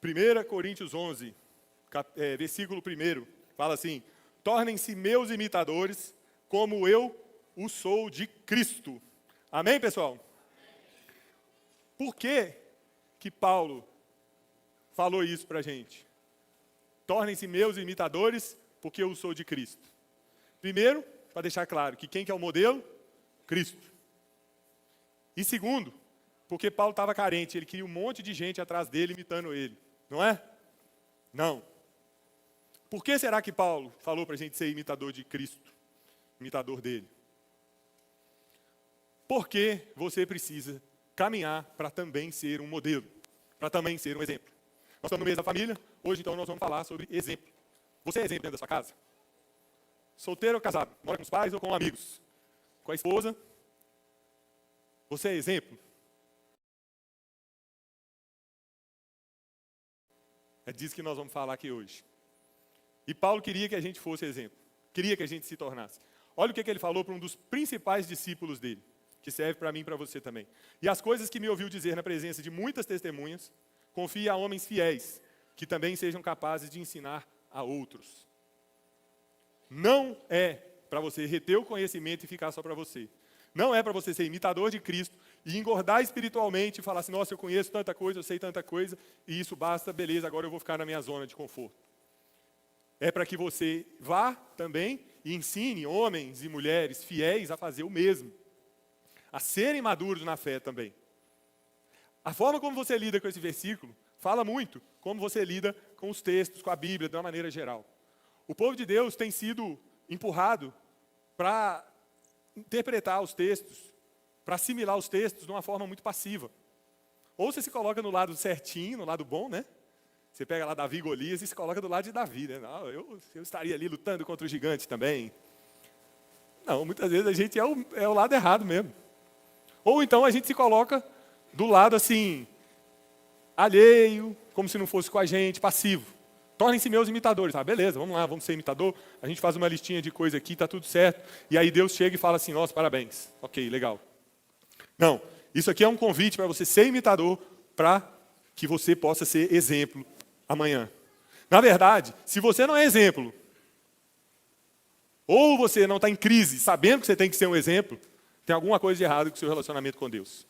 1 Coríntios 11, versículo 1, fala assim: tornem-se meus imitadores, como eu o sou de Cristo. Amém, pessoal? Por que Paulo falou isso para a gente? Tornem-se meus imitadores, porque eu sou de Cristo. Primeiro, para deixar claro que quem que é o modelo? Cristo. E segundo, porque Paulo estava carente, ele queria um monte de gente atrás dele imitando ele. Não é? Não. Por que será que Paulo falou para a gente ser imitador de Cristo? Imitador dele? Porque você precisa caminhar para também ser um modelo, para também ser um exemplo. Nós estamos no mês da família, hoje então nós vamos falar sobre exemplo. Você é exemplo dentro da sua casa? Solteiro ou casado? Mora com os pais ou com amigos? Com a esposa? Você é exemplo? É disso que nós vamos falar aqui hoje. E Paulo queria que a gente fosse exemplo. Queria que a gente se tornasse. Olha o que ele falou para um dos principais discípulos dele, que serve para mim e para você também. E as coisas que me ouviu dizer na presença de muitas testemunhas, confie a homens fiéis, que também sejam capazes de ensinar a outros. Não é para você reter o conhecimento e ficar só para você. Não é para você ser imitador de Cristo e engordar espiritualmente e falar assim: nossa, eu conheço tanta coisa, eu sei tanta coisa, e isso basta, beleza, agora eu vou ficar na minha zona de conforto. É para que você vá também e ensine homens e mulheres fiéis a fazer o mesmo. A serem maduros na fé também. A forma como você lida com esse versículo fala muito como você lida com os textos, com a Bíblia, de uma maneira geral. O povo de Deus tem sido empurrado para interpretar os textos, para assimilar os textos de uma forma muito passiva. Ou você se coloca no lado certinho, no lado bom, né? Você pega lá Davi e Golias e se coloca do lado de Davi, né? Não, eu estaria ali lutando contra o gigante também. Não, muitas vezes a gente é o lado errado mesmo. Ou então a gente se coloca do lado assim, alheio, como se não fosse com a gente, passivo. Tornem-se meus imitadores. Ah, beleza, vamos lá, vamos ser imitador. A gente faz uma listinha de coisa aqui, está tudo certo. E aí Deus chega e fala assim: nossa, parabéns. Ok, legal. Não, isso aqui é um convite para você ser imitador, para que você possa ser exemplo amanhã. Na verdade, se você não é exemplo, ou você não está em crise, sabendo que você tem que ser um exemplo, tem alguma coisa de errado com o seu relacionamento com Deus.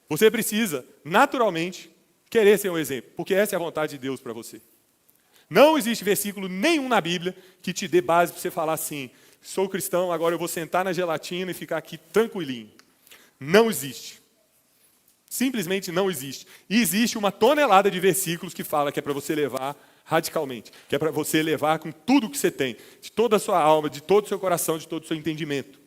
Você precisa, naturalmente, querer ser um exemplo, porque essa é a vontade de Deus para você. Não existe versículo nenhum na Bíblia que te dê base para você falar assim: sou cristão, agora eu vou sentar na gelatina e ficar aqui tranquilinho. Não existe. Simplesmente não existe. E existe uma tonelada de versículos que fala que é para você levar radicalmente, que é para você levar com tudo que você tem, de toda a sua alma, de todo o seu coração, de todo o seu entendimento.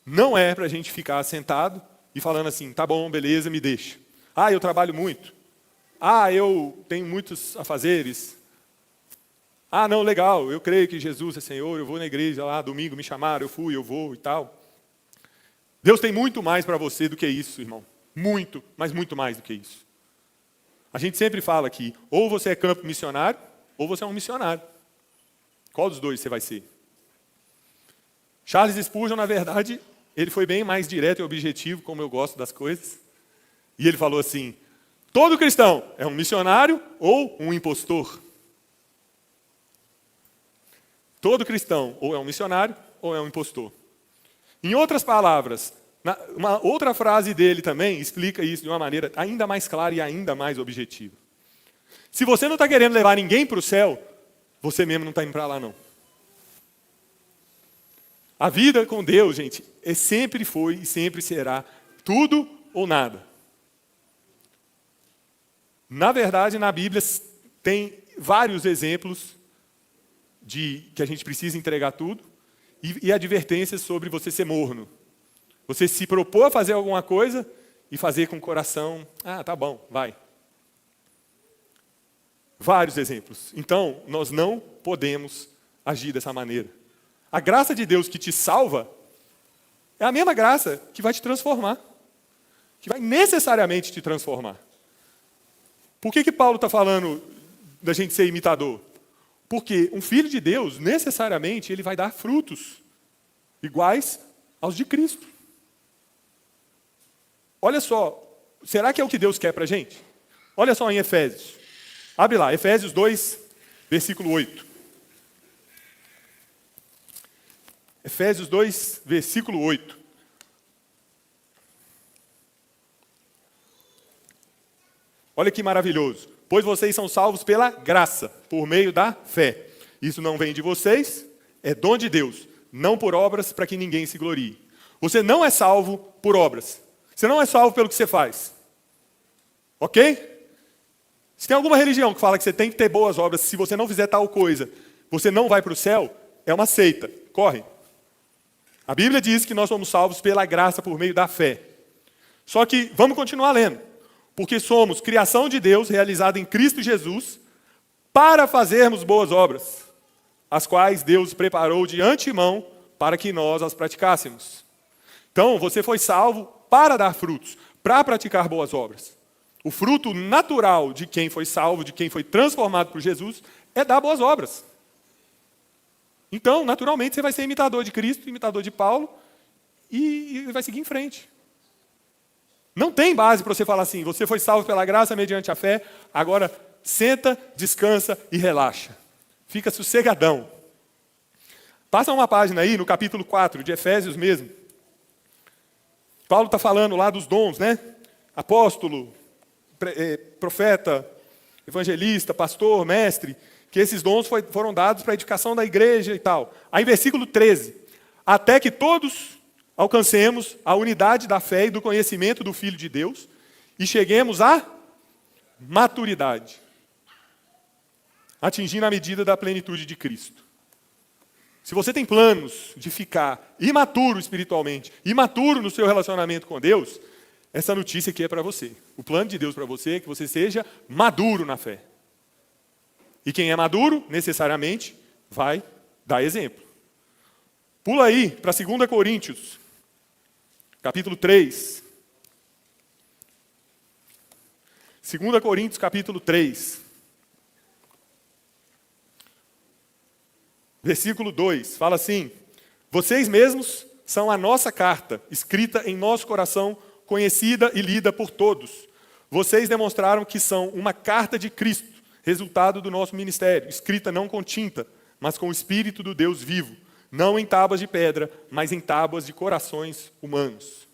Não é para a gente ficar sentado e falando assim: tá bom, beleza, me deixa. Ah, eu trabalho muito. Ah, eu tenho muitos afazeres. Ah, não, legal, eu creio que Jesus é Senhor, eu vou na igreja lá, domingo me chamaram, eu fui, eu vou e tal. Deus tem muito mais para você do que isso, irmão. Muito, mas muito mais do que isso. A gente sempre fala que ou você é campo missionário, ou você é um missionário. Qual dos dois você vai ser? Charles Spurgeon, na verdade, ele foi bem mais direto e objetivo, como eu gosto das coisas. E ele falou assim: todo cristão é um missionário ou um impostor. Todo cristão ou é um missionário ou é um impostor. Em outras palavras, uma outra frase dele também explica isso de uma maneira ainda mais clara e ainda mais objetiva. Se você não está querendo levar ninguém para o céu, você mesmo não está indo para lá, não. A vida com Deus, gente, sempre foi e sempre será tudo ou nada. Na verdade, na Bíblia tem vários exemplos de que a gente precisa entregar tudo e advertências sobre você ser morno. Você se propor a fazer alguma coisa e fazer com o coração: ah, tá bom, vai. Vários exemplos. Então, nós não podemos agir dessa maneira. A graça de Deus que te salva é a mesma graça que vai te transformar, que vai necessariamente te transformar. Por que Paulo está falando da gente ser imitador? Porque um filho de Deus, necessariamente, ele vai dar frutos iguais aos de Cristo. Olha só, será que é o que Deus quer para a gente? Olha só em Efésios. Abre lá, Efésios 2, versículo 8. Efésios 2, versículo 8. Olha que maravilhoso. Pois vocês são salvos pela graça, por meio da fé. Isso não vem de vocês, é dom de Deus, não por obras para que ninguém se glorie. Você não é salvo por obras. Você não é salvo pelo que você faz. Ok? Se tem alguma religião que fala que você tem que ter boas obras, se você não fizer tal coisa, você não vai para o céu, é uma seita. Corre. A Bíblia diz que nós somos salvos pela graça por meio da fé. Só que, vamos continuar lendo. Porque somos criação de Deus, realizada em Cristo Jesus, para fazermos boas obras, as quais Deus preparou de antemão para que nós as praticássemos. Então, você foi salvo para dar frutos, para praticar boas obras. O fruto natural de quem foi salvo, de quem foi transformado por Jesus, é dar boas obras. Então, naturalmente, você vai ser imitador de Cristo, imitador de Paulo, e vai seguir em frente. Não tem base para você falar assim, você foi salvo pela graça mediante a fé, agora senta, descansa e relaxa. Fica sossegadão. Passa uma página aí, no capítulo 4, de Efésios mesmo. Paulo está falando lá dos dons, né? Apóstolo, profeta, evangelista, pastor, mestre, que esses dons foram dados para a edificação da igreja e tal. Aí versículo 13, até que todos alcancemos a unidade da fé e do conhecimento do Filho de Deus e cheguemos à maturidade, atingindo a medida da plenitude de Cristo. Se você tem planos de ficar imaturo espiritualmente, imaturo no seu relacionamento com Deus, essa notícia aqui é para você. O plano de Deus para você é que você seja maduro na fé. E quem é maduro, necessariamente, vai dar exemplo. Pula aí para 2 Coríntios, capítulo 3. 2 Coríntios, capítulo 3. Versículo 2, fala assim: vocês mesmos são a nossa carta, escrita em nosso coração, conhecida e lida por todos. Vocês demonstraram que são uma carta de Cristo, resultado do nosso ministério, escrita não com tinta, mas com o Espírito do Deus vivo, não em tábuas de pedra, mas em tábuas de corações humanos.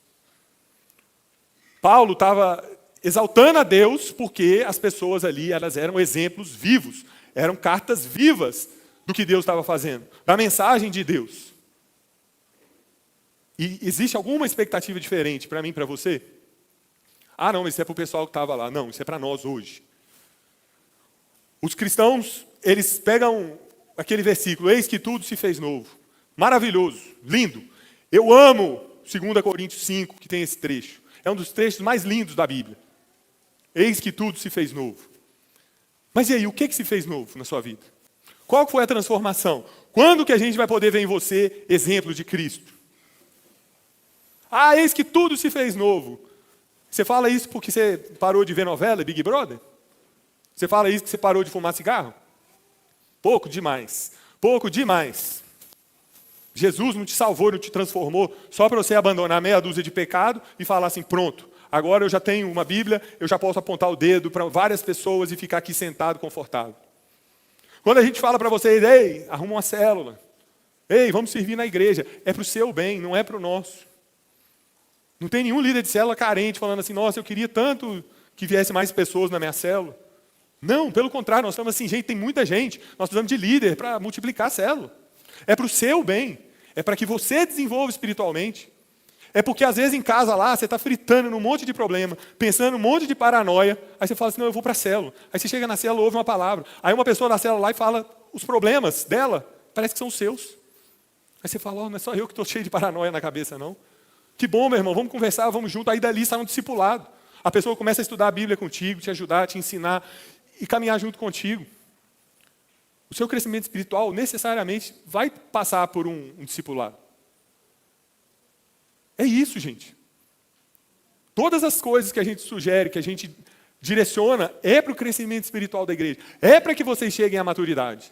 Paulo estava exaltando a Deus porque as pessoas ali, elas eram exemplos vivos, eram cartas vivas do que Deus estava fazendo, da mensagem de Deus. E existe alguma expectativa diferente para mim e para você? Ah, não, isso é para o pessoal que estava lá. Não, isso é para nós hoje. Os cristãos, eles pegam aquele versículo, eis que tudo se fez novo. Maravilhoso, lindo. Eu amo 2 Coríntios 5, que tem esse trecho. É um dos trechos mais lindos da Bíblia. Eis que tudo se fez novo. Mas e aí, o que se fez novo na sua vida? Qual foi a transformação? Quando que a gente vai poder ver em você exemplo de Cristo? Ah, eis que tudo se fez novo. Você fala isso porque você parou de ver novela, Big Brother? Você fala isso porque você parou de fumar cigarro? Pouco demais. Pouco demais. Jesus não te salvou, não te transformou só para você abandonar meia dúzia de pecado e falar assim, pronto, agora eu já tenho uma Bíblia, eu já posso apontar o dedo para várias pessoas e ficar aqui sentado confortável. Quando a gente fala para vocês, ei, arruma uma célula. Ei, vamos servir na igreja. É para o seu bem, não é para o nosso. Não tem nenhum líder de célula carente falando assim, nossa, eu queria tanto que viesse mais pessoas na minha célula. Não, pelo contrário, nós estamos assim, gente, tem muita gente. Nós precisamos de líder para multiplicar a célula. É para o seu bem. É para que você desenvolva espiritualmente. É porque às vezes em casa lá, você está fritando num monte de problema, pensando num monte de paranoia, aí você fala assim, não, eu vou para a célula. Aí você chega na célula, ouve uma palavra. Aí uma pessoa na célula lá e fala os problemas dela, parece que são seus. Aí você fala, não é só eu que estou cheio de paranoia na cabeça, não. Que bom, meu irmão, vamos conversar, vamos junto. Aí dali sai um discipulado. A pessoa começa a estudar a Bíblia contigo, te ajudar, te ensinar e caminhar junto contigo. O seu crescimento espiritual necessariamente vai passar por um discipulado. É isso, gente. Todas as coisas que a gente sugere, que a gente direciona, é para o crescimento espiritual da igreja. É para que vocês cheguem à maturidade.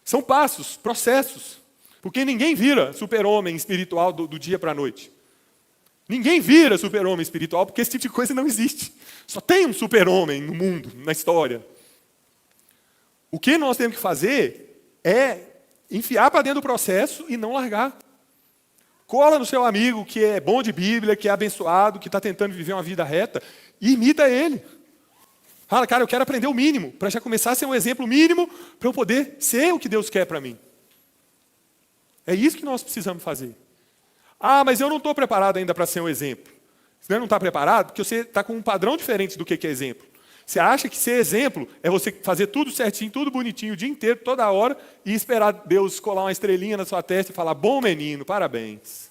São passos, processos. Porque ninguém vira super-homem espiritual do dia para a noite. Ninguém vira super-homem espiritual, porque esse tipo de coisa não existe. Só tem um super-homem no mundo, na história. O que nós temos que fazer é enfiar para dentro do processo e não largar. Cola no seu amigo que é bom de Bíblia, que é abençoado, que está tentando viver uma vida reta, e imita ele. Fala, cara, eu quero aprender o mínimo, para já começar a ser um exemplo mínimo, para eu poder ser o que Deus quer para mim. É isso que nós precisamos fazer. Ah, mas eu não estou preparado ainda para ser um exemplo. Você não está preparado porque você está com um padrão diferente do que é exemplo. Você acha que ser exemplo é você fazer tudo certinho, tudo bonitinho, o dia inteiro, toda hora, e esperar Deus colar uma estrelinha na sua testa e falar, bom menino, parabéns.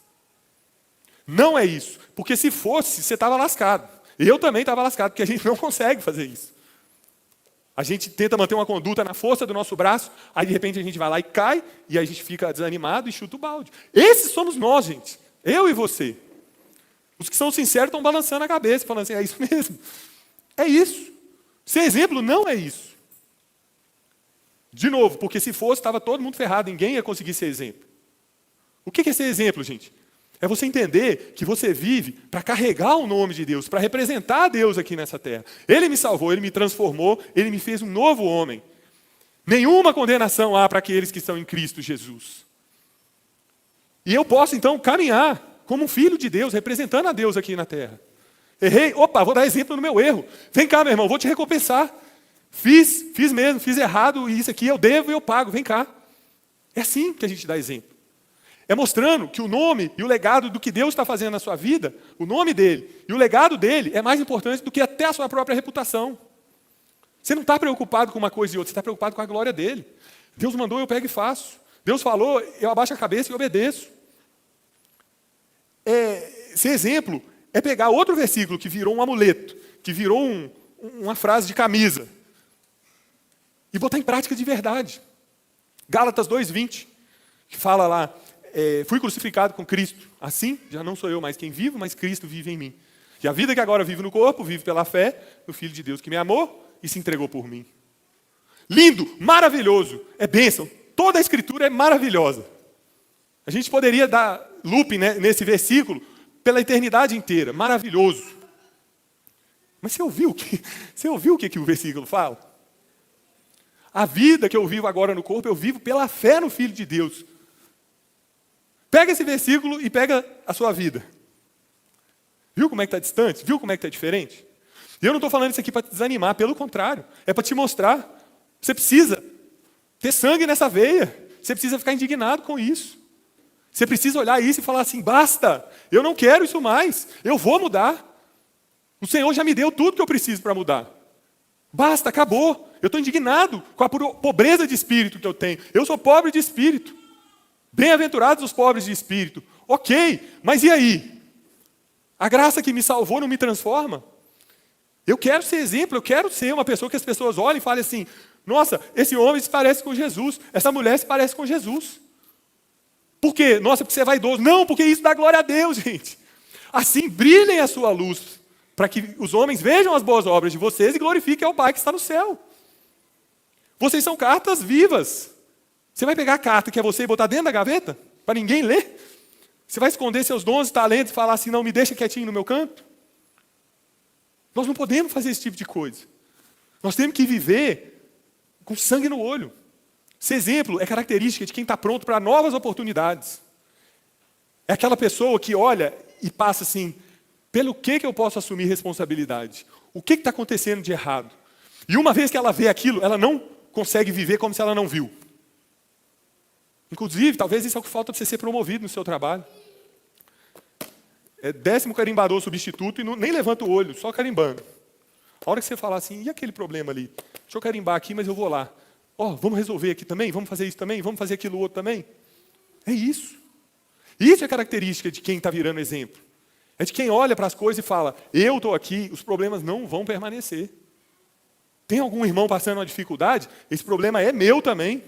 Não é isso. Porque se fosse, você estava lascado. Eu também estava lascado, porque a gente não consegue fazer isso. A gente tenta manter uma conduta na força do nosso braço, aí de repente a gente vai lá e cai, e aí a gente fica desanimado e chuta o balde. Esses somos nós, gente. Eu e você. Os que são sinceros estão balançando a cabeça, falando assim, é isso mesmo. É isso. Ser exemplo não é isso. De novo, porque se fosse, estava todo mundo ferrado, ninguém ia conseguir ser exemplo. O que é ser exemplo, gente? É você entender que você vive para carregar o nome de Deus, para representar a Deus aqui nessa terra. Ele me salvou, Ele me transformou, Ele me fez um novo homem. Nenhuma condenação há para aqueles que estão em Cristo Jesus. E eu posso, então, caminhar como um filho de Deus, representando a Deus aqui na terra. Errei, opa, vou dar exemplo no meu erro. Vem cá, meu irmão, vou te recompensar. Fiz mesmo, fiz errado, e isso aqui eu devo e eu pago, vem cá. É assim que a gente dá exemplo. É mostrando que o nome e o legado do que Deus está fazendo na sua vida, o nome dele e o legado dele é mais importante do que até a sua própria reputação. Você não está preocupado com uma coisa e outra, você está preocupado com a glória dele. Deus mandou, eu pego e faço. Deus falou, eu abaixo a cabeça e obedeço. Ser exemplo é pegar outro versículo que virou um amuleto, que virou uma frase de camisa, e botar em prática de verdade. Gálatas 2:20, que fala lá, fui crucificado com Cristo, assim já não sou eu mais quem vivo, mas Cristo vive em mim. E a vida que agora vivo no corpo, vivo pela fé no Filho de Deus que me amou e se entregou por mim. Lindo, maravilhoso, é bênção, toda a Escritura é maravilhosa. A gente poderia dar looping, né, nesse versículo pela eternidade inteira, maravilhoso. Mas você ouviu o que o versículo fala? A vida que eu vivo agora no corpo, eu vivo pela fé no Filho de Deus. Pega esse versículo e pega a sua vida. Viu como é que está distante? Viu como é que está diferente? E eu não estou falando isso aqui para te desanimar, pelo contrário. É para te mostrar. Você precisa ter sangue nessa veia. Você precisa ficar indignado com isso. Você precisa olhar isso e falar assim, basta, eu não quero isso mais, eu vou mudar. O Senhor já me deu tudo que eu preciso para mudar. Basta, acabou. Eu estou indignado com a pobreza de espírito que eu tenho. Eu sou pobre de espírito. Bem-aventurados os pobres de espírito. Ok, mas e aí? A graça que me salvou não me transforma? Eu quero ser exemplo, eu quero ser uma pessoa que as pessoas olhem e falem assim, nossa, esse homem se parece com Jesus, essa mulher se parece com Jesus. Por quê? Nossa, porque você é vaidoso. Não, porque isso dá glória a Deus, gente. Assim, brilhem a sua luz, para que os homens vejam as boas obras de vocês e glorifiquem ao Pai que está no céu. Vocês são cartas vivas. Você vai pegar a carta que é você e botar dentro da gaveta, para ninguém ler? Você vai esconder seus dons e talentos e falar assim, não, me deixa quietinho no meu canto? Nós não podemos fazer esse tipo de coisa. Nós temos que viver com sangue no olho. Esse exemplo é característica de quem está pronto para novas oportunidades. É aquela pessoa que olha e passa assim, pelo que eu posso assumir responsabilidade? O que está acontecendo de errado? E uma vez que ela vê aquilo, ela não consegue viver como se ela não viu. Inclusive, talvez isso é o que falta para você ser promovido no seu trabalho. É 10º carimbador substituto e nem levanta o olho, só carimbando. A hora que você falar assim, e aquele problema ali? Deixa eu carimbar aqui, mas eu vou lá. Vamos resolver aqui também? Vamos fazer isso também? Vamos fazer aquilo outro também? É isso. Isso é característica de quem está virando exemplo. É de quem olha para as coisas e fala, eu estou aqui, os problemas não vão permanecer. Tem algum irmão passando uma dificuldade? Esse problema é meu também.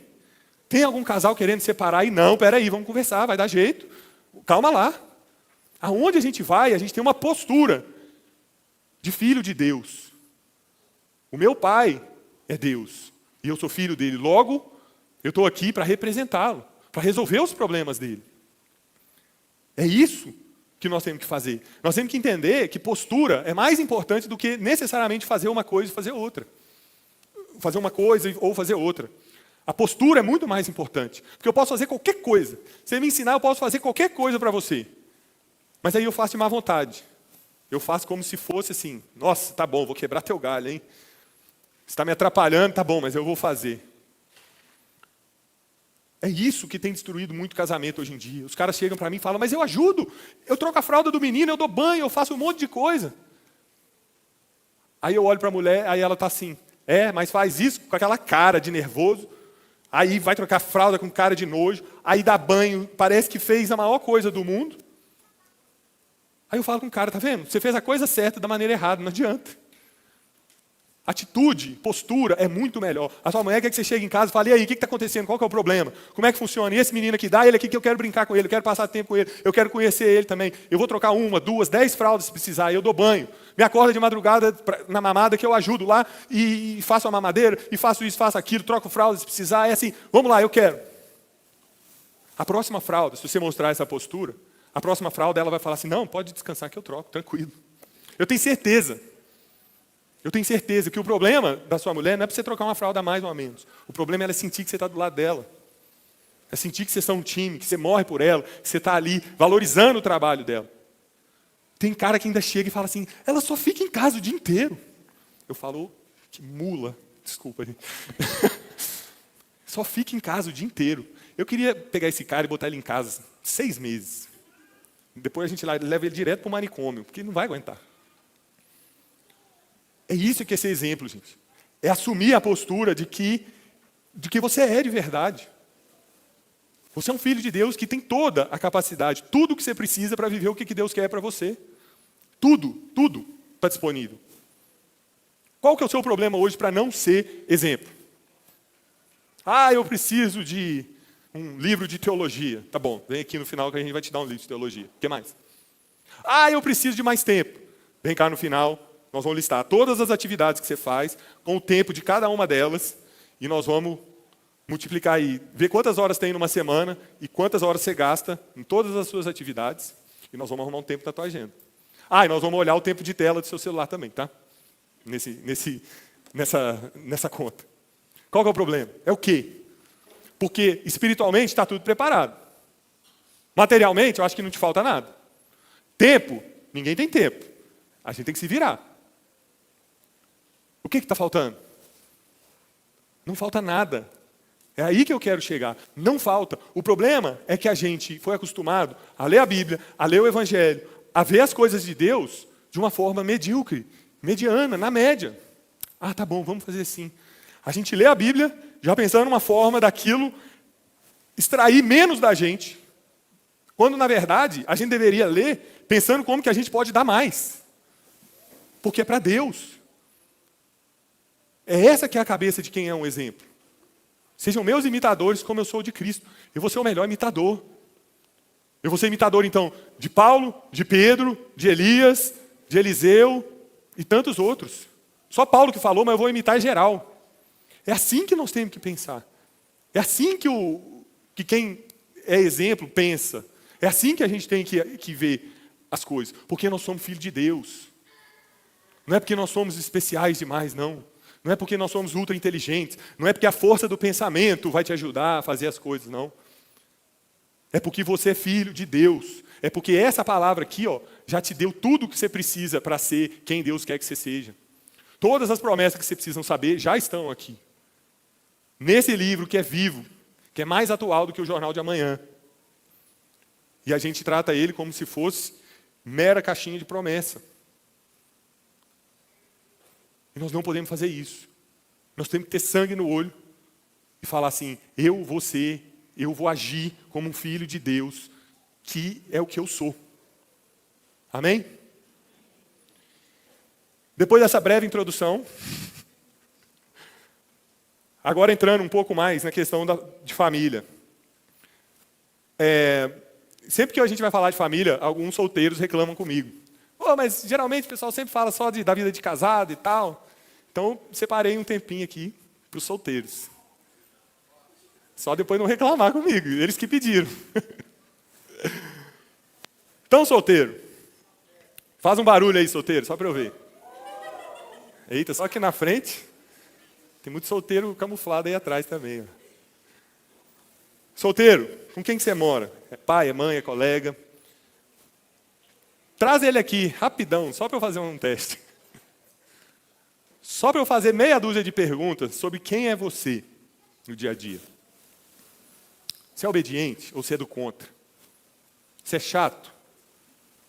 Tem algum casal querendo separar e não, peraí, vamos conversar, vai dar jeito. Calma lá. Aonde a gente vai, a gente tem uma postura de filho de Deus. O meu pai é Deus. E eu sou filho dele. Logo, eu estou aqui para representá-lo, para resolver os problemas dele. É isso que nós temos que fazer. Nós temos que entender que postura é mais importante do que necessariamente fazer uma coisa e fazer outra. Fazer uma coisa ou fazer outra. A postura é muito mais importante. Porque eu posso fazer qualquer coisa. Se você me ensinar, eu posso fazer qualquer coisa para você. Mas aí eu faço de má vontade. Eu faço como se fosse assim, nossa, tá bom, vou quebrar teu galho, hein? Você está me atrapalhando, tá bom, mas eu vou fazer. É isso que tem destruído muito casamento hoje em dia. Os caras chegam para mim e falam, mas eu ajudo, eu troco a fralda do menino, eu dou banho, eu faço um monte de coisa. Aí eu olho para a mulher, aí ela está assim, mas faz isso com aquela cara de nervoso, aí vai trocar a fralda com cara de nojo, aí dá banho, parece que fez a maior coisa do mundo. Aí eu falo com o cara, tá vendo? Você fez a coisa certa da maneira errada, não adianta. Atitude, postura é muito melhor. A sua mulher quer que você chegue em casa e fale, e aí, o que está acontecendo? Qual que é o problema? Como é que funciona? E esse menino aqui, dá ele aqui que eu quero brincar com ele, eu quero passar tempo com ele, eu quero conhecer ele também. Eu vou trocar 1, 2, 10 fraldas se precisar, eu dou banho. Me acorda de madrugada na mamada que eu ajudo lá e faço a mamadeira, e faço isso, faço aquilo, troco fraldas se precisar. É assim, vamos lá, eu quero. A próxima fralda, se você mostrar essa postura, a próxima fralda ela vai falar assim, não, pode descansar que eu troco, tranquilo. Eu tenho certeza que o problema da sua mulher não é para você trocar uma fralda a mais ou a menos. O problema é ela sentir que você está do lado dela. É sentir que vocês são um time, que você morre por ela, que você está ali valorizando o trabalho dela. Tem cara que ainda chega e fala assim, ela só fica em casa o dia inteiro. Eu falo, que mula, desculpa, gente. Só fica em casa o dia inteiro. Eu queria pegar esse cara e botar ele em casa 6 meses. Depois a gente leva ele direto para o manicômio, porque ele não vai aguentar. É isso que é ser exemplo, gente. É assumir a postura de que você é de verdade. Você é um filho de Deus que tem toda a capacidade, tudo o que você precisa para viver o que Deus quer para você. Tudo está disponível. Qual que é o seu problema hoje para não ser exemplo? Eu preciso de um livro de teologia. Tá bom, vem aqui no final que a gente vai te dar um livro de teologia. O que mais? Eu preciso de mais tempo. Vem cá no final. Nós vamos listar todas as atividades que você faz, com o tempo de cada uma delas, e nós vamos multiplicar aí, ver quantas horas tem numa semana e quantas horas você gasta em todas as suas atividades, e nós vamos arrumar um tempo na tua agenda. E nós vamos olhar o tempo de tela do seu celular também, tá? Nessa conta. Qual que é o problema? É o quê? Porque espiritualmente está tudo preparado. Materialmente, eu acho que não te falta nada. Tempo, ninguém tem tempo. A gente tem que se virar. O que está faltando? Não falta nada. É aí que eu quero chegar. Não falta. O problema é que a gente foi acostumado a ler a Bíblia, a ler o Evangelho, a ver as coisas de Deus de uma forma medíocre, mediana, na média. Tá bom, vamos fazer assim. A gente lê a Bíblia já pensando numa forma daquilo extrair menos da gente, quando na verdade a gente deveria ler pensando como que a gente pode dar mais. Porque é para Deus. É essa que é a cabeça de quem é um exemplo. Sejam meus imitadores como eu sou de Cristo. Eu vou ser o melhor imitador. Eu vou ser imitador, então, de Paulo, de Pedro, de Elias, de Eliseu e tantos outros. Só Paulo que falou, mas eu vou imitar em geral. É assim que nós temos que pensar. É assim que quem é exemplo pensa. É assim que a gente tem que ver as coisas. Porque nós somos filhos de Deus. Não é porque nós somos especiais demais, não. Não é porque nós somos ultra inteligentes. Não é porque a força do pensamento vai te ajudar a fazer as coisas, não. É porque você é filho de Deus. É porque essa palavra aqui, já te deu tudo o que você precisa para ser quem Deus quer que você seja. Todas as promessas que você precisa saber já estão aqui. Nesse livro que é vivo, que é mais atual do que o jornal de amanhã. E a gente trata ele como se fosse mera caixinha de promessa. E nós não podemos fazer isso. Nós temos que ter sangue no olho e falar assim, eu vou agir como um filho de Deus, que é o que eu sou. Amém? Depois dessa breve introdução, agora entrando um pouco mais na questão de família. Sempre que a gente vai falar de família, alguns solteiros reclamam comigo. Mas geralmente o pessoal sempre fala só da vida de casado e tal. Então, separei um tempinho aqui para os solteiros. Só depois não reclamar comigo, eles que pediram. Então, solteiro, faz um barulho aí, solteiro, só para eu ver. Eita, só aqui na frente. Tem muito solteiro camuflado aí atrás também. Ó. Solteiro, com quem que você mora? É pai, é mãe, é colega? Traz ele aqui, rapidão, só para eu fazer um teste. Só para eu fazer meia dúzia de perguntas sobre quem é você no dia a dia. Você é obediente ou você é do contra? Você é chato?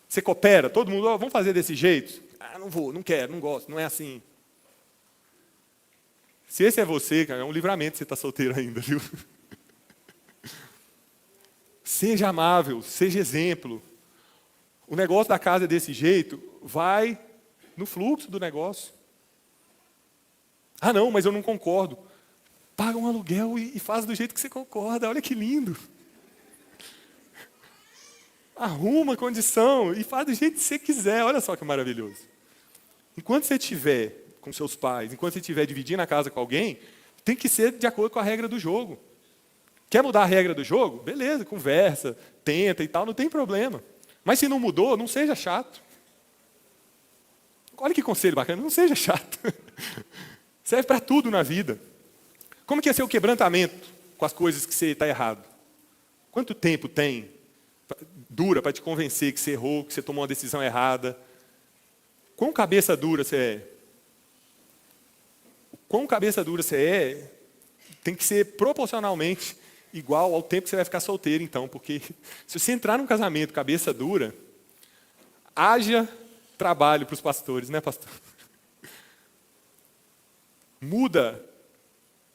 Você coopera? Todo mundo, vamos fazer desse jeito? Ah, não vou, não quero, não gosto, não é assim. Se esse é você, cara, é um livramento você estar solteiro ainda, viu? Seja amável, seja exemplo. O negócio da casa é desse jeito, vai no fluxo do negócio. Ah, não, mas eu não concordo. Paga um aluguel e faz do jeito que você concorda. Olha que lindo. Arruma a condição e faz do jeito que você quiser. Olha só que maravilhoso. Enquanto você estiver com seus pais, enquanto você estiver dividindo a casa com alguém, tem que ser de acordo com a regra do jogo. Quer mudar a regra do jogo? Beleza, conversa, tenta e tal, não tem problema. Mas se não mudou, não seja chato. Olha que conselho bacana, não seja chato. Serve para tudo na vida. Como que é seu quebrantamento com as coisas que você está errado? Quanto tempo dura para te convencer que você errou, que você tomou uma decisão errada? Quão cabeça dura você é? Quão cabeça dura você é, tem que ser proporcionalmente igual ao tempo que você vai ficar solteiro, então. Porque se você entrar num casamento cabeça dura, haja trabalho para os pastores, né, pastor? Muda.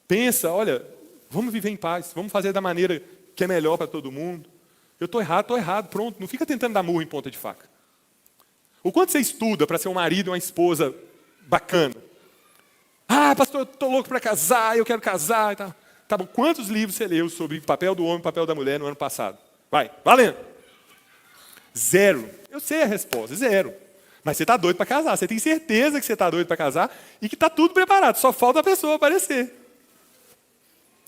Pensa, olha, vamos viver em paz, vamos fazer da maneira que é melhor para todo mundo. Eu estou errado, pronto. Não fica tentando dar murro em ponta de faca. O quanto você estuda para ser um marido e uma esposa bacana? Ah, pastor, eu estou louco para casar, eu quero casar e tal. Tá bom, quantos livros você leu sobre o papel do homem e o papel da mulher no ano passado? Vai, valendo. 0. Eu sei a resposta, 0. Mas você está doido para casar, você tem certeza que você está doido para casar e que está tudo preparado, só falta a pessoa aparecer.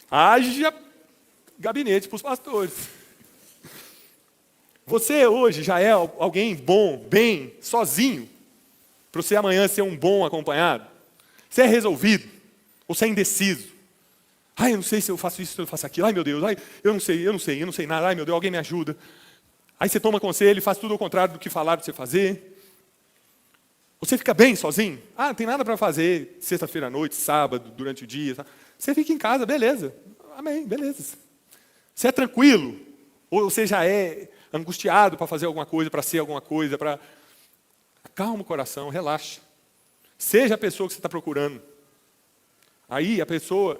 Haja gabinete para os pastores. Você hoje já é alguém bom, bem, sozinho, para você amanhã ser um bom acompanhado? Você é resolvido? Ou você é indeciso? Ai, eu não sei se eu faço isso, se eu faço aquilo. Ai, meu Deus, ai, eu não sei nada. Ai, meu Deus, alguém me ajuda. Aí você toma conselho e faz tudo ao contrário do que falaram para você fazer. Você fica bem sozinho? Ah, não tem nada para fazer sexta-feira à noite, sábado, durante o dia. Tá? Você fica em casa, beleza. Amém, beleza. Você é tranquilo? Ou você já é angustiado para fazer alguma coisa, para ser alguma coisa, para... Acalma o coração, relaxa. Seja a pessoa que você está procurando. Aí a pessoa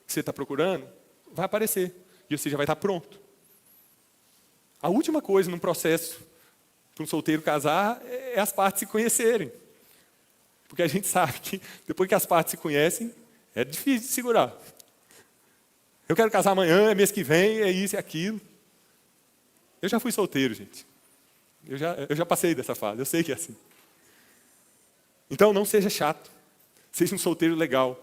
que você está procurando vai aparecer. E você já vai estar pronto. A última coisa num processo para um solteiro casar é as partes se conhecerem. Porque a gente sabe que depois que as partes se conhecem, é difícil de segurar. Eu quero casar amanhã, é mês que vem, é isso e aquilo. Eu já fui solteiro, gente. Eu já passei dessa fase, eu sei que é assim. Então não seja chato. Seja um solteiro legal.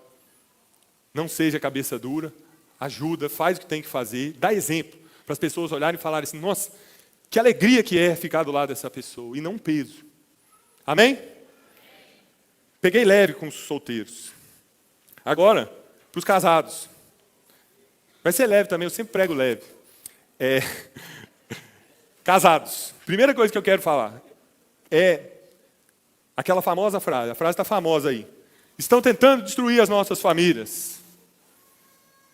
Não seja cabeça dura. Ajuda, faz o que tem que fazer. Dá exemplo para as pessoas olharem e falarem assim, nossa, que alegria que é ficar do lado dessa pessoa. E não um peso. Amém? Peguei leve com os solteiros. Agora, para os casados. Vai ser leve também, eu sempre prego leve. Casados. Primeira coisa que eu quero falar é aquela famosa frase. A frase está famosa aí. Estão tentando destruir as nossas famílias.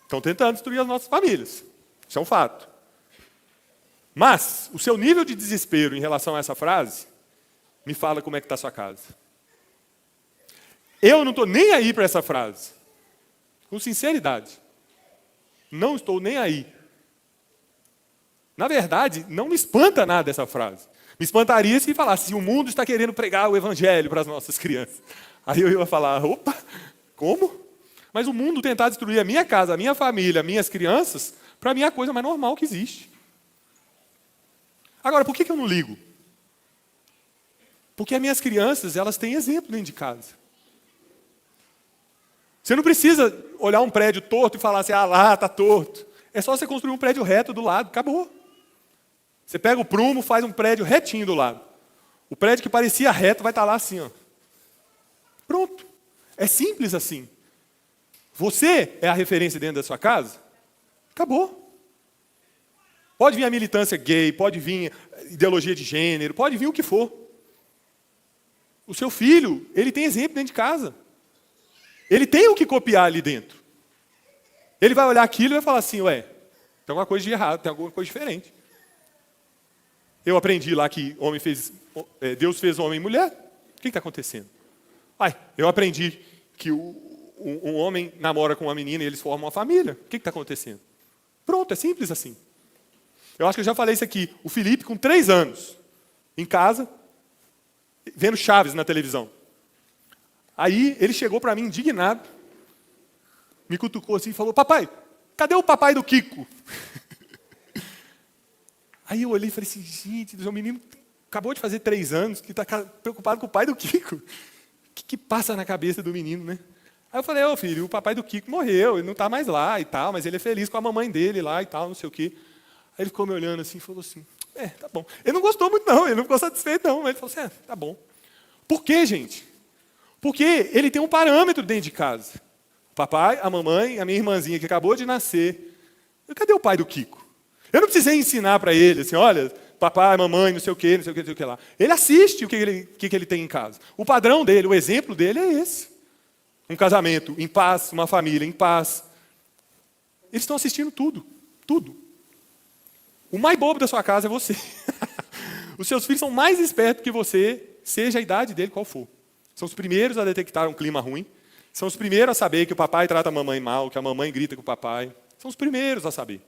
Estão tentando destruir as nossas famílias. Isso é um fato. Mas o seu nível de desespero em relação a essa frase me fala como é que está a sua casa. Eu não estou nem aí para essa frase. Com sinceridade. Não estou nem aí. Na verdade, não me espanta nada essa frase. Me espantaria se falasse, o mundo está querendo pregar o evangelho para as nossas crianças. Aí eu ia falar, opa, como? Mas o mundo tentar destruir a minha casa, a minha família, as minhas crianças, para mim é a coisa mais normal que existe. Agora, por que eu não ligo? Porque as minhas crianças, elas têm exemplo dentro de casa. Você não precisa olhar um prédio torto e falar assim, ah lá, está torto. É só você construir um prédio reto do lado, acabou. Você pega o prumo, faz um prédio retinho do lado. O prédio que parecia reto vai estar lá assim, ó. Pronto. É simples assim. Você é a referência dentro da sua casa? Acabou. Pode vir a militância gay, pode vir ideologia de gênero, pode vir o que for. O seu filho, ele tem exemplo dentro de casa. Ele tem o que copiar ali dentro. Ele vai olhar aquilo e vai falar assim, ué, tem alguma coisa de errado, tem alguma coisa diferente. Eu aprendi lá que Deus fez homem e mulher. O que está acontecendo? Eu aprendi que um homem namora com uma menina e eles formam uma família. O que está acontecendo? Pronto, é simples assim. Eu acho que eu já falei isso aqui. O Felipe, com 3 anos, em casa, vendo Chaves na televisão. Aí ele chegou para mim indignado, me cutucou assim e falou, papai, cadê o papai do Kiko? Aí eu olhei e falei assim, gente, o menino acabou de fazer 3 anos, que está preocupado com o pai do Kiko. O que passa na cabeça do menino, né? Aí eu falei, ô filho, o papai do Kiko morreu, ele não está mais lá e tal, mas ele é feliz com a mamãe dele lá e tal, não sei o quê. Aí ele ficou me olhando assim e falou assim, tá bom. Ele não gostou muito não, ele não ficou satisfeito não, mas ele falou assim, tá bom. Por quê, gente? Porque ele tem um parâmetro dentro de casa. O papai, a mamãe, a minha irmãzinha que acabou de nascer. Cadê o pai do Kiko? Eu não precisei ensinar para ele, assim, olha, papai, mamãe, não sei o quê, não sei o quê, não sei o que lá. Ele assiste o que ele tem em casa. O padrão dele, o exemplo dele é esse. Um casamento em paz, uma família em paz. Eles estão assistindo tudo, tudo. O mais bobo da sua casa é você. Os seus filhos são mais espertos que você, seja a idade dele qual for. São os primeiros a detectar um clima ruim. São os primeiros a saber que o papai trata a mamãe mal, que a mamãe grita com o papai. São os primeiros a saber.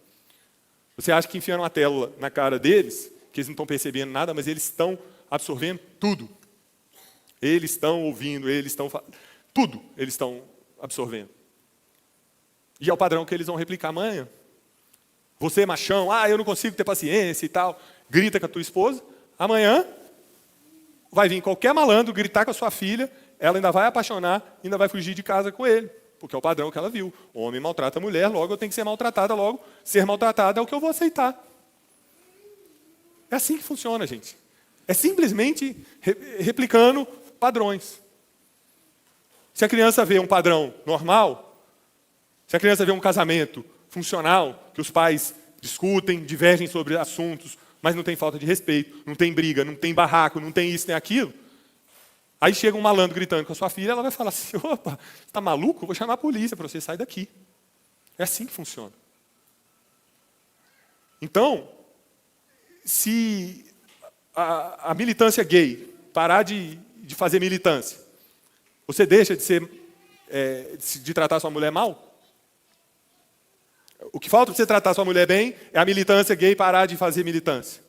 Você acha que enfiando uma tela na cara deles, que eles não estão percebendo nada, mas eles estão absorvendo tudo. Eles estão ouvindo, tudo eles estão absorvendo. E é o padrão que eles vão replicar amanhã. Você, machão, eu não consigo ter paciência e tal, grita com a tua esposa. Amanhã vai vir qualquer malandro gritar com a sua filha, ela ainda vai apaixonar, ainda vai fugir de casa com ele. Porque é o padrão que ela viu. O homem maltrata a mulher, logo eu tenho que ser maltratada, logo ser maltratada é o que eu vou aceitar. É assim que funciona, gente. É simplesmente replicando padrões. Se a criança vê um padrão normal, se a criança vê um casamento funcional, que os pais discutem, divergem sobre assuntos, mas não tem falta de respeito, não tem briga, não tem barraco, não tem isso, nem aquilo. Aí chega um malandro gritando com a sua filha, ela vai falar assim, opa, você está maluco? Eu vou chamar a polícia para você sair daqui. É assim que funciona. Então, se a militância gay parar de fazer militância, você deixa de tratar sua mulher mal? O que falta para você tratar sua mulher bem é a militância gay parar de fazer militância.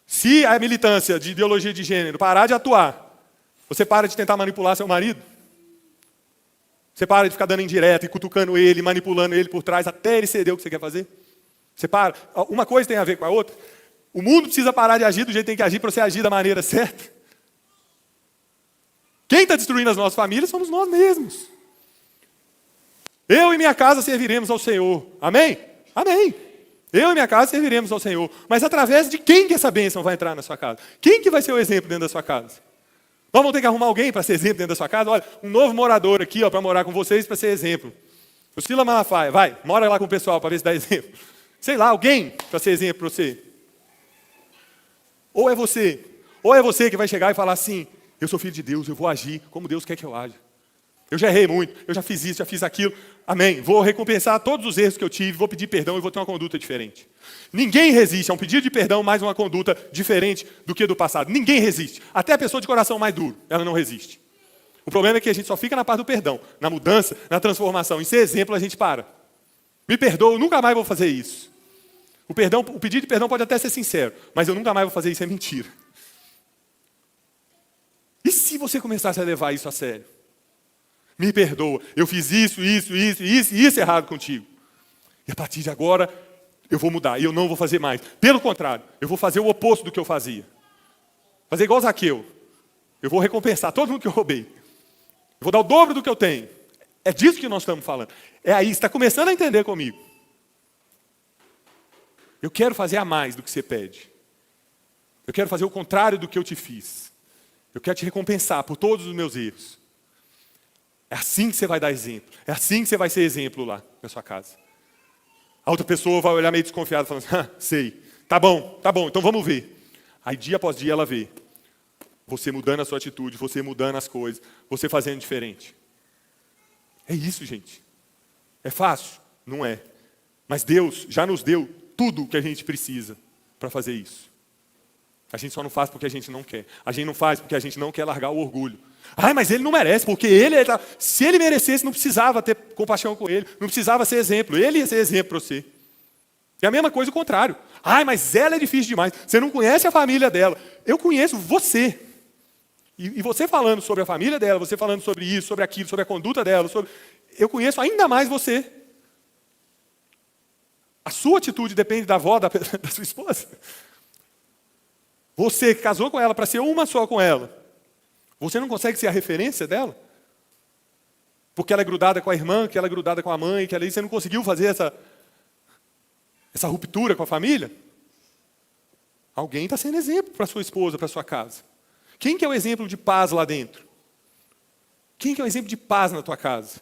Se a militância de ideologia de gênero parar de atuar, você para de tentar manipular seu marido? Você para de ficar dando indireta e cutucando ele, manipulando ele por trás até ele ceder o que você quer fazer? Você para. Uma coisa tem a ver com a outra. O mundo precisa parar de agir do jeito que tem que agir para você agir da maneira certa. Quem está destruindo as nossas famílias somos nós mesmos. Eu e minha casa serviremos ao Senhor. Amém? Amém. Eu e minha casa serviremos ao Senhor. Mas através de quem que essa bênção vai entrar na sua casa? Quem que vai ser o exemplo dentro da sua casa? Nós vamos ter que arrumar alguém para ser exemplo dentro da sua casa? Olha, um novo morador aqui para morar com vocês para ser exemplo. O Sila Malafaia, vai, mora lá com o pessoal para ver se dá exemplo. Sei lá, alguém para ser exemplo para você. Ou é você que vai chegar e falar assim, eu sou filho de Deus, eu vou agir como Deus quer que eu aja. Eu já errei muito, eu já fiz isso, já fiz aquilo. Amém. Vou recompensar todos os erros que eu tive, vou pedir perdão e vou ter uma conduta diferente. Ninguém resiste a um pedido de perdão mais uma conduta diferente do que do passado. Ninguém resiste. Até a pessoa de coração mais duro, ela não resiste. O problema é que a gente só fica na parte do perdão, na mudança, na transformação. Em ser exemplo, a gente para. Me perdoa, eu nunca mais vou fazer isso. O pedido de perdão pode até ser sincero, mas eu nunca mais vou fazer isso, é mentira. E se você começasse a levar isso a sério? Me perdoa, eu fiz isso errado contigo. E a partir de agora, eu vou mudar, e eu não vou fazer mais. Pelo contrário, eu vou fazer o oposto do que eu fazia. Fazer igual Zaqueu. Eu vou recompensar todo mundo que eu roubei. Eu vou dar o dobro do que eu tenho. É disso que nós estamos falando. É aí, você está começando a entender comigo. Eu quero fazer a mais do que você pede. Eu quero fazer o contrário do que eu te fiz. Eu quero te recompensar por todos os meus erros. É assim que você vai dar exemplo. É assim que você vai ser exemplo lá na sua casa. A outra pessoa vai olhar meio desconfiada, falando assim, sei, tá bom, então vamos ver. Aí dia após dia ela vê. Você mudando a sua atitude, você mudando as coisas, você fazendo diferente. É isso, gente. É fácil? Não é. Mas Deus já nos deu tudo o que a gente precisa para fazer isso. A gente só não faz porque a gente não quer. A gente não faz porque a gente não quer largar o orgulho. Mas ele não merece, porque se ele merecesse, não precisava ter compaixão com ele, não precisava ser exemplo. Ele ia ser exemplo para você. É a mesma coisa o contrário. Mas ela é difícil demais. Você não conhece a família dela. Eu conheço você. E você falando sobre a família dela, você falando sobre isso, sobre aquilo, sobre a conduta dela, eu conheço ainda mais você. A sua atitude depende da avó da sua esposa. Você casou com ela para ser uma só com ela. Você não consegue ser a referência dela? Porque ela é grudada com a irmã, que ela é grudada com a mãe, que você não conseguiu fazer essa ruptura com a família? Alguém está sendo exemplo para sua esposa, para sua casa. Quem que é o exemplo de paz lá dentro? Quem que é o exemplo de paz na tua casa?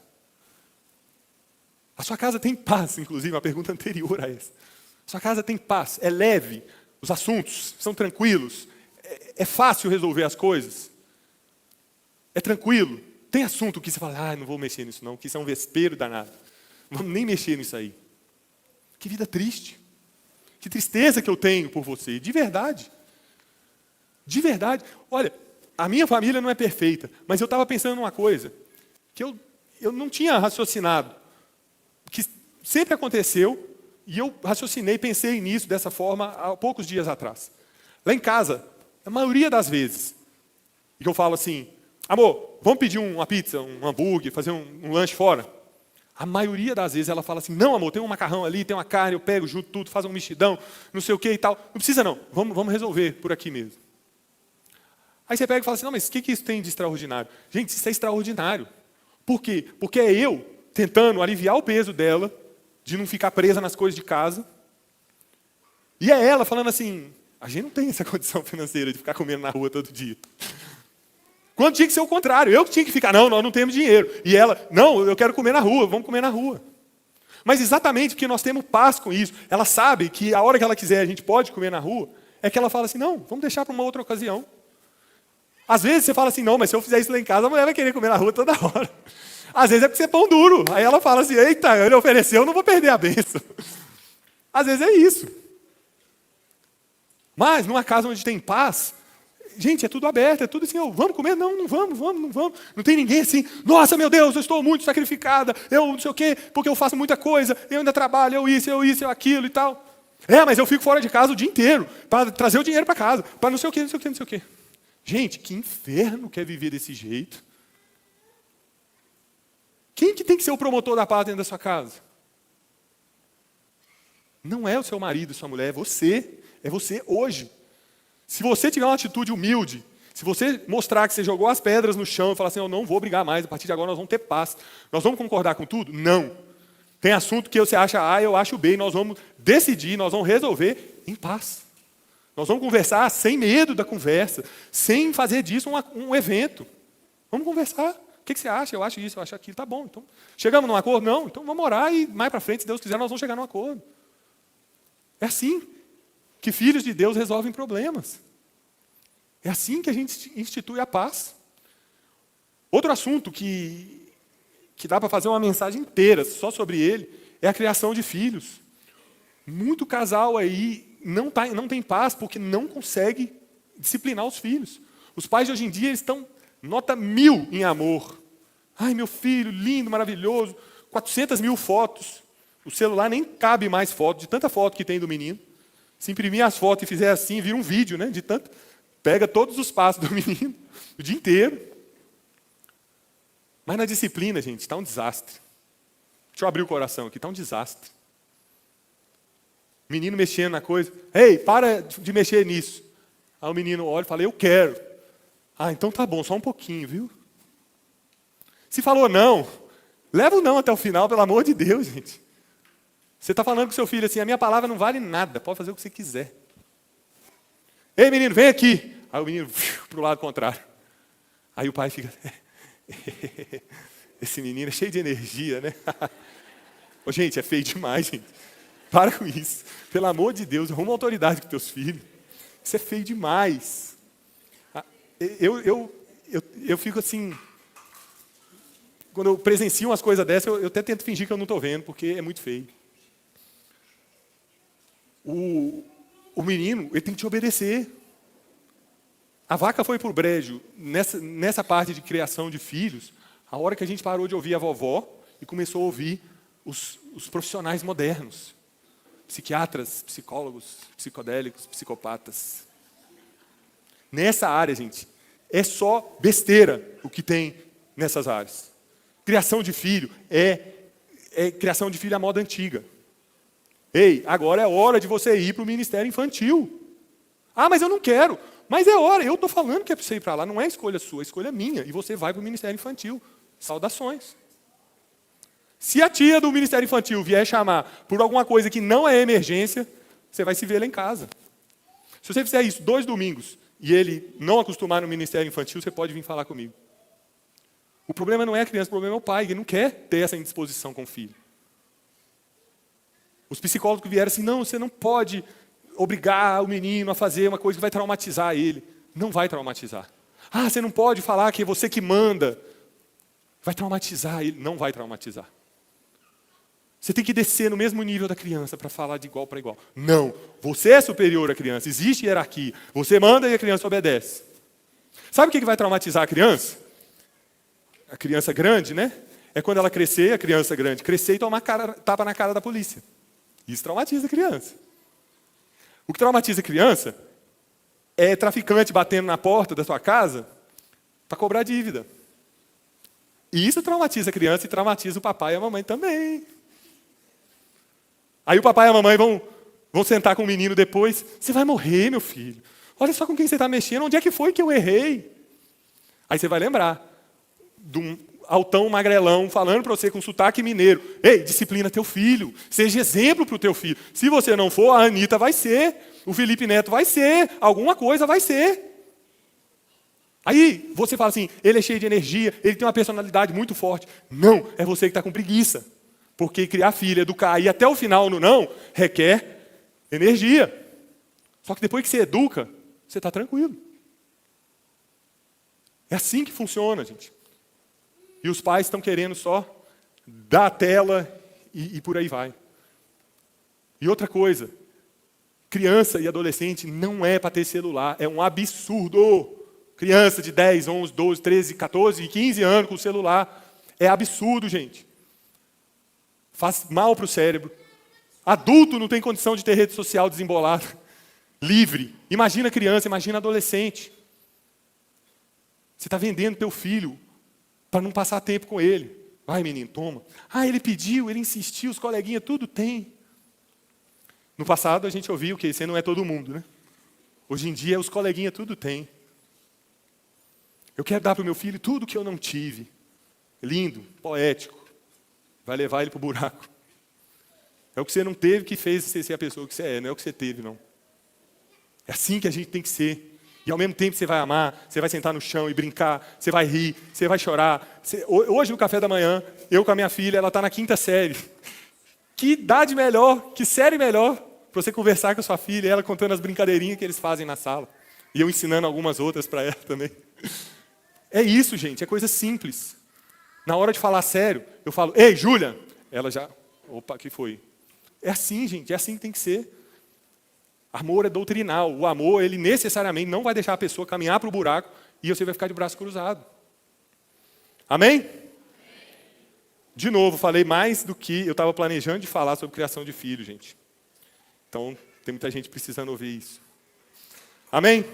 A sua casa tem paz, inclusive, uma pergunta anterior a essa. A sua casa tem paz, é leve, os assuntos são tranquilos, é fácil resolver as coisas, é tranquilo. Tem assunto que você fala, não vou mexer nisso não, que isso é um vespeiro danado. Não vamos nem mexer nisso aí. Que vida triste. Que tristeza que eu tenho por você, de verdade. De verdade. Olha, a minha família não é perfeita, mas eu estava pensando numa coisa que eu não tinha raciocinado, que sempre aconteceu, e eu raciocinei, pensei nisso dessa forma há poucos dias atrás. Lá em casa, a maioria das vezes, que eu falo assim, amor, vamos pedir uma pizza, um hambúrguer, fazer um lanche fora? A maioria das vezes ela fala assim, não amor, tem um macarrão ali, tem uma carne, eu pego, junto tudo, faz um mexidão, não sei o que e tal. Não precisa não, vamos resolver por aqui mesmo. Aí você pega e fala assim, não, mas o que isso tem de extraordinário? Gente, isso é extraordinário. Por quê? Porque é eu tentando aliviar o peso dela, de não ficar presa nas coisas de casa, e é ela falando assim, a gente não tem essa condição financeira de ficar comendo na rua todo dia. Quando tinha que ser o contrário, eu que tinha que ficar, não, nós não temos dinheiro. E ela, não, eu quero comer na rua, vamos comer na rua. Mas exatamente porque nós temos paz com isso, ela sabe que a hora que ela quiser a gente pode comer na rua, é que ela fala assim, não, vamos deixar para uma outra ocasião. Às vezes você fala assim, não, mas se eu fizer isso lá em casa, a mulher vai querer comer na rua toda hora. Às vezes é porque você é pão duro. Aí ela fala assim, eita, ele ofereceu, eu não vou perder a bênção. Às vezes é isso. Mas numa casa onde tem paz, gente, é tudo aberto, é tudo assim, vamos comer? Não vamos. Não tem ninguém assim, nossa, meu Deus, eu estou muito sacrificada, eu não sei o quê, porque eu faço muita coisa, eu ainda trabalho, eu isso, aquilo e tal. Mas eu fico fora de casa o dia inteiro, para trazer o dinheiro para casa, para não sei o quê. Gente, que inferno quer viver desse jeito. Quem que tem que ser o promotor da paz dentro da sua casa? Não é o seu marido, sua mulher, é você. É você hoje. Se você tiver uma atitude humilde, se você mostrar que você jogou as pedras no chão e falar assim, eu não vou brigar mais, a partir de agora nós vamos ter paz. Nós vamos concordar com tudo? Não. Tem assunto que você acha A, eu acho B, nós vamos decidir, nós vamos resolver em paz. Nós vamos conversar sem medo da conversa, sem fazer disso um evento. Vamos conversar. O que você acha? Eu acho isso, eu acho aquilo. Tá bom. Então, chegamos num acordo? Não. Então vamos orar e mais para frente, se Deus quiser, nós vamos chegar num acordo. É assim que filhos de Deus resolvem problemas. É assim que a gente institui a paz. Outro assunto que dá para fazer uma mensagem inteira só sobre ele é a criação de filhos. Muito casal aí não tem paz porque não consegue disciplinar os filhos. Os pais de hoje em dia eles estão nota 1000 em amor. Ai, meu filho, lindo, maravilhoso, 400.000 fotos. O celular nem cabe mais foto, de tanta foto que tem do menino. Se imprimir as fotos e fizer assim, vira um vídeo, né? De tanto. Pega todos os passos do menino, o dia inteiro. Mas na disciplina, gente, está um desastre. Deixa eu abrir o coração aqui, está um desastre. Menino mexendo na coisa. Ei, para de mexer nisso. Aí o menino olha e fala, eu quero. Então tá bom, só um pouquinho, viu? Se falou não, leva o não até o final, pelo amor de Deus, gente. Você está falando com seu filho assim, a minha palavra não vale nada, pode fazer o que você quiser. Ei, menino, vem aqui. Aí o menino, para o lado contrário. Aí o pai fica, esse menino é cheio de energia, né? Ô, gente, é feio demais, gente. Para com isso. Pelo amor de Deus, arruma autoridade com teus filhos. Isso é feio demais. Eu fico assim... Quando eu presencio umas coisas dessas, eu até tento fingir que eu não estou vendo, porque é muito feio. O menino, ele tem que te obedecer. A vaca foi para o brejo nessa parte de criação de filhos, a hora que a gente parou de ouvir a vovó e começou a ouvir os profissionais modernos. Psiquiatras, psicólogos, psicodélicos, psicopatas. Nessa área, gente, é só besteira o que tem nessas áreas. Criação de filho é criação de filho à moda antiga. Ei, agora é hora de você ir para o ministério infantil. Ah, mas eu não quero. Mas é hora, eu estou falando que é para você ir para lá, não é escolha sua, é escolha minha. E você vai para o ministério infantil. Saudações. Se a tia do ministério infantil vier chamar por alguma coisa que não é emergência, você vai se ver lá em casa. Se você fizer isso 2 domingos e ele não acostumar no ministério infantil, você pode vir falar comigo. O problema não é a criança, o problema é o pai, ele não quer ter essa indisposição com o filho. Os psicólogos que vieram assim, não, você não pode obrigar o menino a fazer uma coisa que vai traumatizar ele. Não vai traumatizar. Ah, você não pode falar que é você que manda. Vai traumatizar ele. Não vai traumatizar. Você tem que descer no mesmo nível da criança para falar de igual para igual. Não, você é superior à criança, existe hierarquia. Você manda e a criança obedece. Sabe o que vai traumatizar a criança? A criança grande, né? É quando ela crescer, a criança grande, crescer e tomar tapa na cara da polícia. Isso traumatiza a criança. O que traumatiza a criança é traficante batendo na porta da sua casa para cobrar dívida. E isso traumatiza a criança e traumatiza o papai e a mamãe também. Aí o papai e a mamãe vão sentar com o menino depois. Você vai morrer, meu filho. Olha só com quem você está mexendo. Onde é que foi que eu errei? Aí você vai lembrar de um altão magrelão falando para você com sotaque mineiro. Ei, disciplina teu filho. Seja exemplo para o teu filho. Se você não for, a Anitta vai ser. O Felipe Neto vai ser. Alguma coisa vai ser. Aí você fala assim, ele é cheio de energia, ele tem uma personalidade muito forte. Não, é você que está com preguiça. Porque criar filho, educar e ir até o final no não, requer energia. Só que depois que você educa, você está tranquilo. É assim que funciona, gente. E os pais estão querendo só dar a tela e por aí vai. E outra coisa, criança e adolescente não é para ter celular, é um absurdo. Criança de 10, 11, 12, 13, 14, 15 anos com celular. É absurdo, gente. Faz mal para o cérebro. Adulto não tem condição de ter rede social desembolada, livre. Imagina criança, imagina adolescente. Você está vendendo teu filho para não passar tempo com ele. Vai, menino, toma. Ah, ele pediu, ele insistiu, os coleguinhas, tudo tem. No passado a gente ouvia o quê? Você não é todo mundo, né? Hoje em dia os coleguinhas tudo tem. Eu quero dar para o meu filho tudo que eu não tive. Lindo, poético. Vai levar ele para o buraco. É o que você não teve que fez você ser a pessoa que você é, não é o que você teve, não. É assim que a gente tem que ser. E ao mesmo tempo você vai amar, você vai sentar no chão e brincar, você vai rir, você vai chorar. Hoje no café da manhã, eu com a minha filha, ela está na 5ª série. Que idade melhor, que série melhor para você conversar com a sua filha, ela contando as brincadeirinhas que eles fazem na sala. E eu ensinando algumas outras para ela também. É isso, gente, é coisa simples. Na hora de falar sério, eu falo, ei, Júlia! Ela já, opa, que foi? É assim, gente, é assim que tem que ser. Amor é doutrinal. O amor, ele necessariamente não vai deixar a pessoa caminhar para o buraco e você vai ficar de braço cruzado. Amém? De novo, falei mais do que eu estava planejando de falar sobre criação de filhos, gente. Então, tem muita gente precisando ouvir isso. Amém?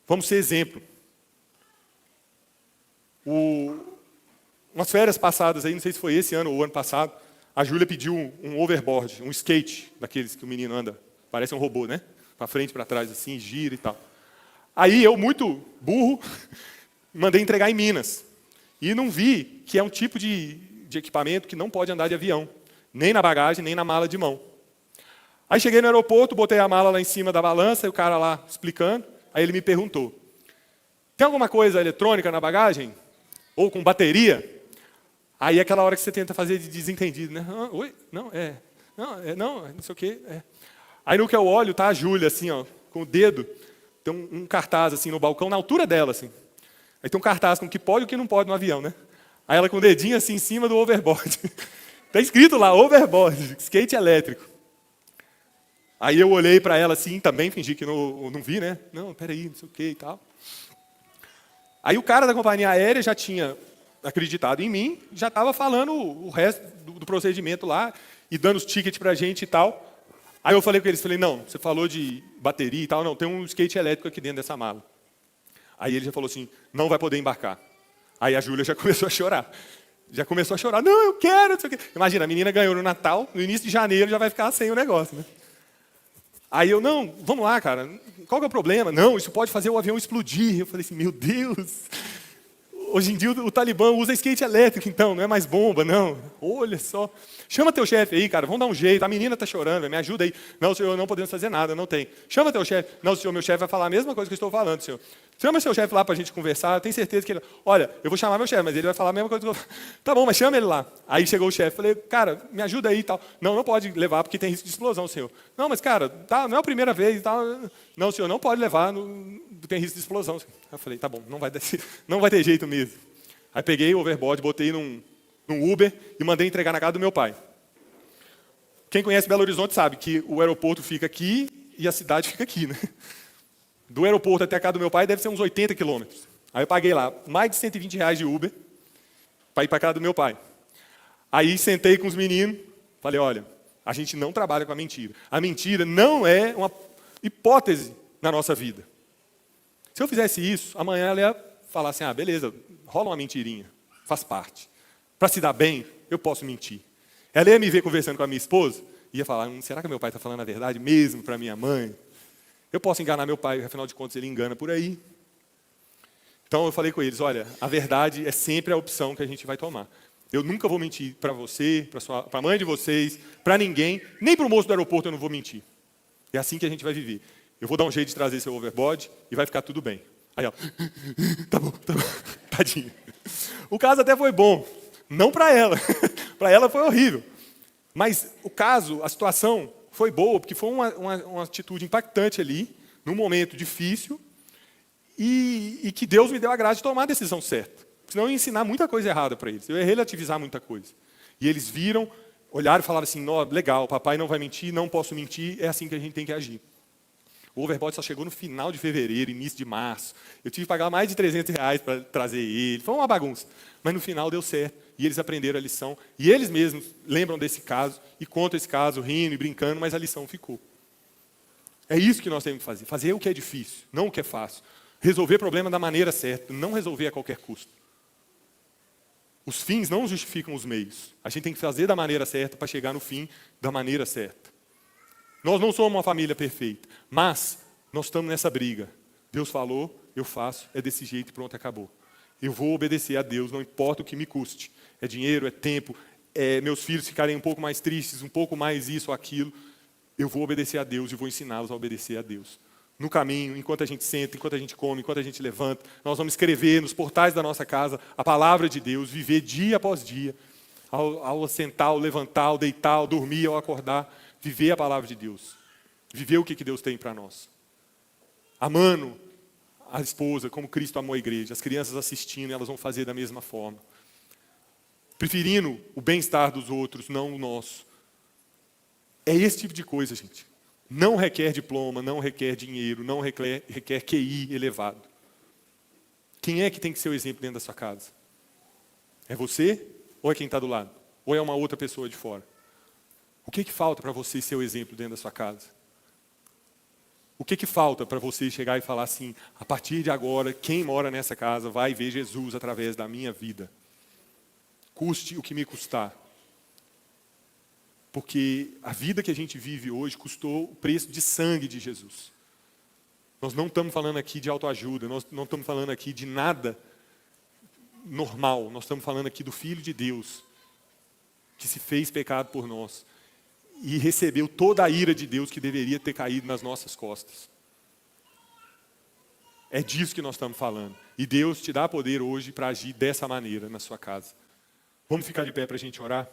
Vamos ser exemplo. Umas férias passadas aí, não sei se foi esse ano ou ano passado, a Júlia pediu um overboard, um skate, daqueles que o menino anda, parece um robô, né? Para frente, para trás, assim, gira e tal. Aí eu, muito burro, mandei entregar em Minas. E não vi que é um tipo de equipamento que não pode andar de avião. Nem na bagagem, nem na mala de mão. Aí cheguei no aeroporto, botei a mala lá em cima da balança, e o cara lá explicando. Aí ele me perguntou, tem alguma coisa eletrônica na bagagem? Ou com bateria? Aí é aquela hora que você tenta fazer de desentendido, né? Ah, oi? Não, não sei o quê. É. Aí no que eu olho, tá a Júlia, assim, ó, com o dedo, tem um cartaz assim no balcão, na altura dela, assim. Aí tem um cartaz com o que pode e o que não pode no avião, né? Aí ela com o dedinho assim em cima do overboard. Tá escrito lá, overboard, skate elétrico. Aí eu olhei para ela assim, também fingi que não vi, né? Não, peraí, não sei o quê e tal. Aí o cara da companhia aérea já tinha acreditado em mim, já estava falando o resto do procedimento lá, e dando os tickets para a gente e tal. Aí eu falei com eles, falei, não, você falou de bateria e tal, não, tem um skate elétrico aqui dentro dessa mala. Aí ele já falou assim, não vai poder embarcar. Aí a Júlia já começou a chorar. Não, eu quero, não sei o quê. Imagina, a menina ganhou no Natal, no início de janeiro já vai ficar sem o negócio, né? Aí eu, não, vamos lá, cara, qual que é o problema? Não, isso pode fazer o avião explodir. Eu falei assim, meu Deus, hoje em dia o Talibã usa skate elétrico, então, não é mais bomba, não. Olha só. Chama teu chefe aí, cara, vamos dar um jeito. A menina está chorando, me ajuda aí. Não, senhor, não podemos fazer nada, não tem. Chama teu chefe. Não, senhor, meu chefe vai falar a mesma coisa que eu estou falando, senhor. Chama seu chefe lá para a gente conversar, eu tenho certeza que ele... Olha, eu vou chamar meu chefe, mas ele vai falar a mesma coisa que eu... Tá bom, mas chama ele lá. Aí chegou o chefe, falei, cara, me ajuda aí e tal. Não, não pode levar porque tem risco de explosão, senhor. Não, mas cara, tá, não é a primeira vez e tal. Não, senhor, não pode levar, tem risco de explosão. Eu falei, tá bom, não vai ter jeito mesmo. Aí peguei o overboard, botei num Uber e mandei entregar na casa do meu pai. Quem conhece Belo Horizonte sabe que o aeroporto fica aqui e a cidade fica aqui, né? Do aeroporto até a casa do meu pai deve ser uns 80 quilômetros. Aí eu paguei lá mais de R$120 de Uber para ir para a casa do meu pai. Aí sentei com os meninos, falei, olha, a gente não trabalha com a mentira. A mentira não é uma hipótese na nossa vida. Se eu fizesse isso, amanhã ela ia falar assim, beleza, rola uma mentirinha, faz parte. Para se dar bem, eu posso mentir. Ela ia me ver conversando com a minha esposa, ia falar, será que meu pai está falando a verdade mesmo para minha mãe? Eu posso enganar meu pai, afinal de contas ele engana por aí. Então eu falei com eles, olha, a verdade é sempre a opção que a gente vai tomar. Eu nunca vou mentir para você, para a mãe de vocês, para ninguém, nem para o moço do aeroporto eu não vou mentir. É assim que a gente vai viver. Eu vou dar um jeito de trazer seu overboard e vai ficar tudo bem. Aí, ó, tá bom, tadinho. O caso até foi bom, não para ela. Para ela foi horrível. Mas o caso, a situação foi boa, porque foi uma atitude impactante ali, num momento difícil, e que Deus me deu a graça de tomar a decisão certa. Senão eu ia ensinar muita coisa errada para eles, eu ia relativizar muita coisa. E eles viram, olharam e falaram assim, legal, papai não vai mentir, não posso mentir, é assim que a gente tem que agir. O overboard só chegou no final de fevereiro, início de março. Eu tive que pagar mais de R$300 para trazer ele. Foi uma bagunça. Mas no final deu certo. E eles aprenderam a lição. E eles mesmos lembram desse caso e contam esse caso rindo e brincando, mas a lição ficou. É isso que nós temos que fazer. Fazer o que é difícil, não o que é fácil. Resolver problema da maneira certa, não resolver a qualquer custo. Os fins não justificam os meios. A gente tem que fazer da maneira certa para chegar no fim da maneira certa. Nós não somos uma família perfeita, mas nós estamos nessa briga. Deus falou, eu faço, é desse jeito e pronto, acabou. Eu vou obedecer a Deus, não importa o que me custe. É dinheiro, é tempo, é meus filhos ficarem um pouco mais tristes, um pouco mais isso ou aquilo. Eu vou obedecer a Deus e vou ensiná-los a obedecer a Deus. No caminho, enquanto a gente senta, enquanto a gente come, enquanto a gente levanta, nós vamos escrever nos portais da nossa casa a palavra de Deus, viver dia após dia, ao sentar, ao levantar, ao deitar, ao dormir, ao acordar, viver a palavra de Deus, viver o que Deus tem para nós. Amando a esposa como Cristo amou a igreja, as crianças assistindo, elas vão fazer da mesma forma. Preferindo o bem-estar dos outros, não o nosso. É esse tipo de coisa, gente. Não requer diploma, não requer dinheiro, não requer QI elevado. Quem é que tem que ser o exemplo dentro da sua casa? É você ou é quem está do lado? Ou é uma outra pessoa de fora? O que falta para você ser o exemplo dentro da sua casa? O que falta para você chegar e falar assim, a partir de agora, quem mora nessa casa vai ver Jesus através da minha vida? Custe o que me custar. Porque a vida que a gente vive hoje custou o preço de sangue de Jesus. Nós não estamos falando aqui de autoajuda, nós não estamos falando aqui de nada normal, nós estamos falando aqui do Filho de Deus, que se fez pecado por nós e recebeu toda a ira de Deus que deveria ter caído nas nossas costas. É disso que nós estamos falando. E Deus te dá poder hoje para agir dessa maneira na sua casa. Vamos ficar de pé para a gente orar?